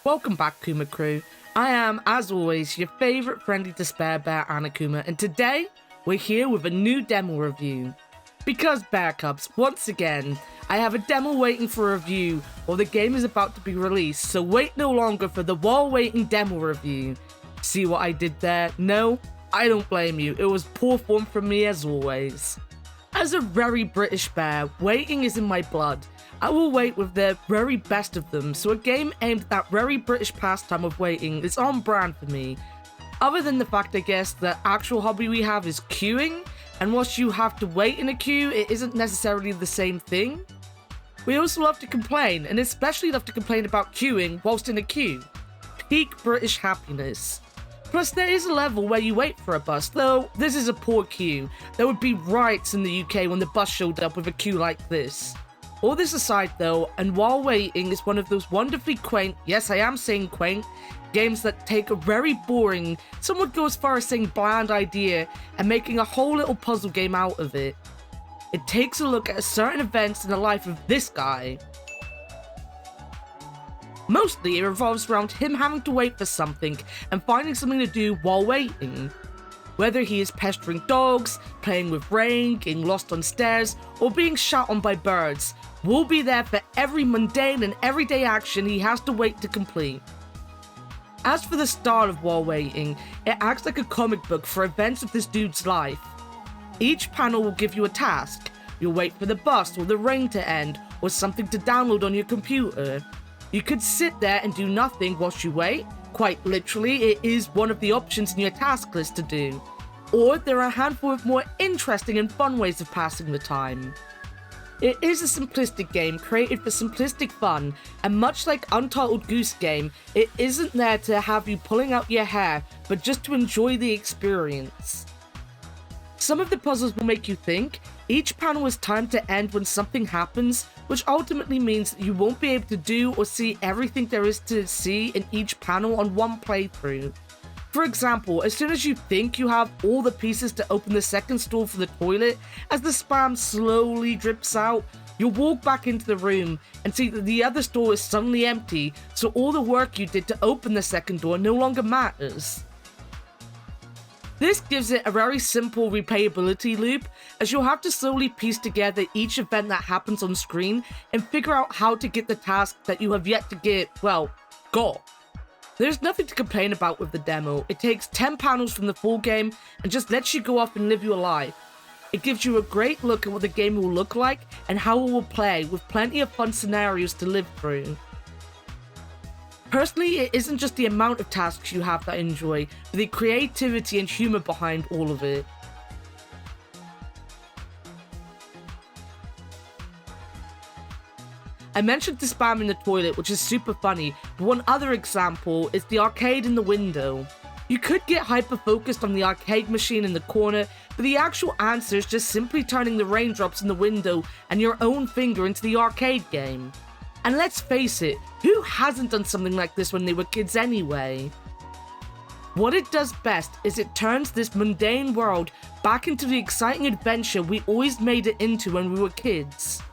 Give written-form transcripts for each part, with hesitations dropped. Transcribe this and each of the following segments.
welcome back Kuma Crew. I am, as always, your favourite friendly despair bear Annakuma, and today we're here with a new demo review. Because Bear Cubs, once again, I have a demo waiting for review while the game is about to be released, so wait no longer for the while waiting demo review. See what I did there? No, I don't blame you, it was poor form from me as always. As a very British bear, waiting is in my blood. I will wait with the very best of them, so a game aimed at that very British pastime of waiting is on brand for me. Other than the fact, I guess, the actual hobby we have is queuing, and whilst you have to wait in a queue, it isn't necessarily the same thing. We also love to complain, and especially love to complain about queuing whilst in a queue. Peak British happiness. Plus, there is a level where you wait for a bus, though this is a poor queue. There would be riots in the UK when the bus showed up with a queue like this. All this aside though, and while waiting is one of those wonderfully quaint, yes I am saying quaint, games that take a very boring, some would go as far as saying bland idea and making a whole little puzzle game out of it. It takes a look at certain events in the life of this guy. Mostly it revolves around him having to wait for something and finding something to do while waiting. Whether he is pestering dogs, playing with rain, getting lost on stairs, or being shot on by birds, we'll be there for every mundane and everyday action he has to wait to complete. As for the style of while waiting, it acts like a comic book for events of this dude's life. Each panel will give you a task. You'll wait for the bus or the rain to end, or something to download on your computer. You could sit there and do nothing whilst you wait. Quite literally, it is one of the options in your task list to do. Or there are a handful of more interesting and fun ways of passing the time. It is a simplistic game created for simplistic fun, and much like Untitled Goose Game, it isn't there to have you pulling out your hair, but just to enjoy the experience. Some of the puzzles will make you think. Each panel is timed to end when something happens, which ultimately means that you won't be able to do or see everything there is to see in each panel on one playthrough. For example, as soon as you think you have all the pieces to open the second stall for the toilet, as the spam slowly drips out, you'll walk back into the room and see that the other stall is suddenly empty, so all the work you did to open the second door no longer matters. This gives it a very simple replayability loop, as you'll have to slowly piece together each event that happens on screen and figure out how to get the task that you have yet to get, well, got. There's nothing to complain about with the demo. It takes 10 panels from the full game and just lets you go off and live your life. It gives you a great look at what the game will look like and how it will play, with plenty of fun scenarios to live through. Personally, it isn't just the amount of tasks you have that I enjoy, but the creativity and humour behind all of it. I mentioned the spam in the toilet, which is super funny, but one other example is the arcade in the window. You could get hyper-focused on the arcade machine in the corner, but the actual answer is just simply turning the raindrops in the window and your own finger into the arcade game. And let's face it, who hasn't done something like this when they were kids anyway? What it does best is it turns this mundane world back into the exciting adventure we always made it into when we were kids.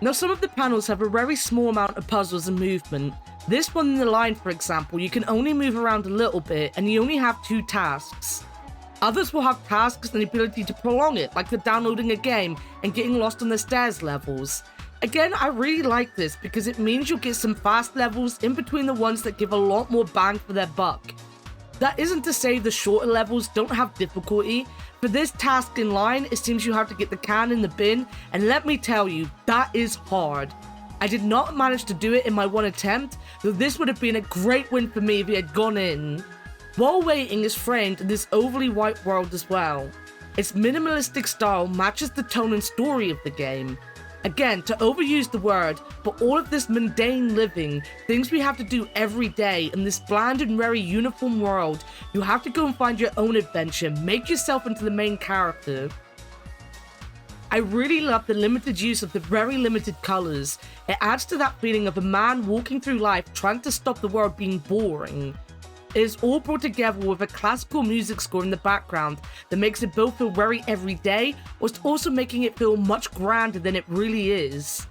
Now, some of the panels have a very small amount of puzzles and movement. This one in the line, for example, you can only move around a little bit and you only have 2 tasks. Others will have tasks and the ability to prolong it, like the downloading a game and getting lost on the stairs levels. Again, I really like this because it means you'll get some fast levels in between the ones that give a lot more bang for their buck. That isn't to say the shorter levels don't have difficulty. For this task in line, it seems you have to get the can in the bin, and let me tell you, that is hard. I did not manage to do it in my one attempt, though this would have been a great win for me if he had gone in. While waiting is framed in this overly white world as well. Its minimalistic style matches the tone and story of the game. Again, to overuse the word, but all of this mundane living, things we have to do every day in this bland and very uniform world, you have to go and find your own adventure, make yourself into the main character. I really love the limited use of the very limited colours. It adds to that feeling of a man walking through life trying to stop the world being boring. It is all brought together with a classical music score in the background that makes it both feel very everyday, whilst also making it feel much grander than it really is.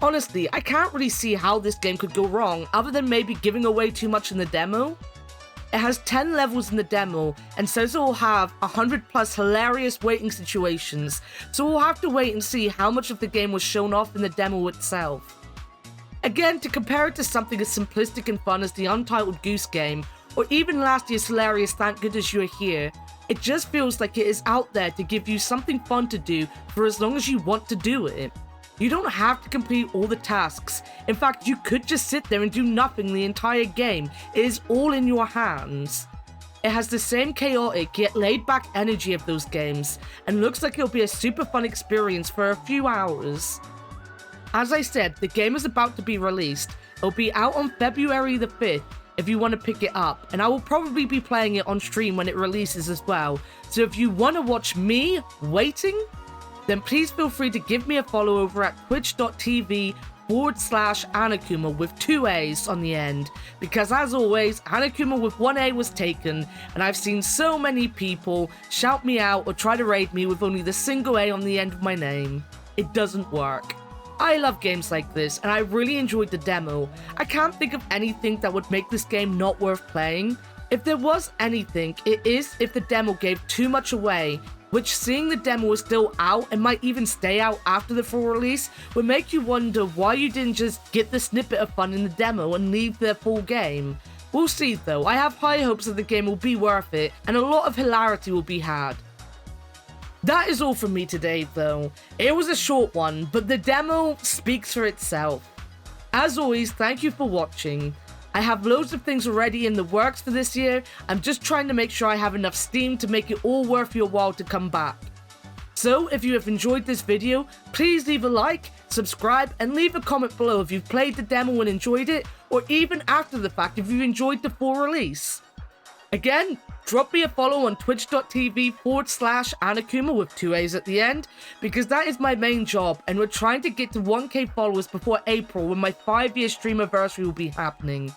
Honestly, I can't really see how this game could go wrong other than maybe giving away too much in the demo. It has 10 levels in the demo and says it will have 100 plus hilarious waiting situations, so we'll have to wait and see how much of the game was shown off in the demo itself. Again, to compare it to something as simplistic and fun as the Untitled Goose Game, or even last year's hilarious Thank Goodness You're Here, it just feels like it is out there to give you something fun to do for as long as you want to do it. You don't have to complete all the tasks. In fact, you could just sit there and do nothing the entire game. It is all in your hands. It has the same chaotic yet laid back energy of those games, and looks like it'll be a super fun experience for a few hours. As I said, the game is about to be released. It'll be out on February the 5th if you want to pick it up, and I will probably be playing it on stream when it releases as well. So if you want to watch me waiting, then please feel free to give me a follow over at twitch.tv/Annakuma with 2 A's on the end, because as always, Annakuma with 1 A was taken, and I've seen so many people shout me out or try to raid me with only the single A on the end of my name. It doesn't work. I love games like this, and I really enjoyed the demo. I can't think of anything that would make this game not worth playing. If there was anything, it is if the demo gave too much away, which, seeing the demo is still out and might even stay out after the full release, would make you wonder why you didn't just get the snippet of fun in the demo and leave the full game. We'll see though. I have high hopes that the game will be worth it, and a lot of hilarity will be had. That is all from me today though. It was a short one, but the demo speaks for itself. As always, thank you for watching. I have loads of things already in the works for this year. I'm just trying to make sure I have enough steam to make it all worth your while to come back. So if you have enjoyed this video, please leave a like, subscribe, and leave a comment below if you've played the demo and enjoyed it, or even after the fact if you've enjoyed the full release. Again, drop me a follow on twitch.tv/Annakuma with 2 A's at the end, because that is my main job, and we're trying to get to 1K followers before April, when my 5-year streamiversary will be happening.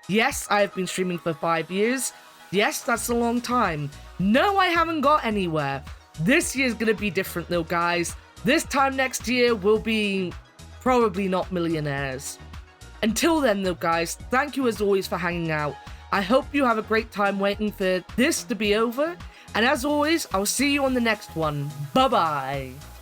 Yes, I have been streaming for 5 years. Yes, that's a long time. No, I haven't got anywhere. This year's gonna be different though, guys. This time next year, we'll be probably not millionaires. Until then though, guys, thank you as always for hanging out. I hope you have a great time waiting for this to be over, and as always, I'll see you on the next one. Bye-bye!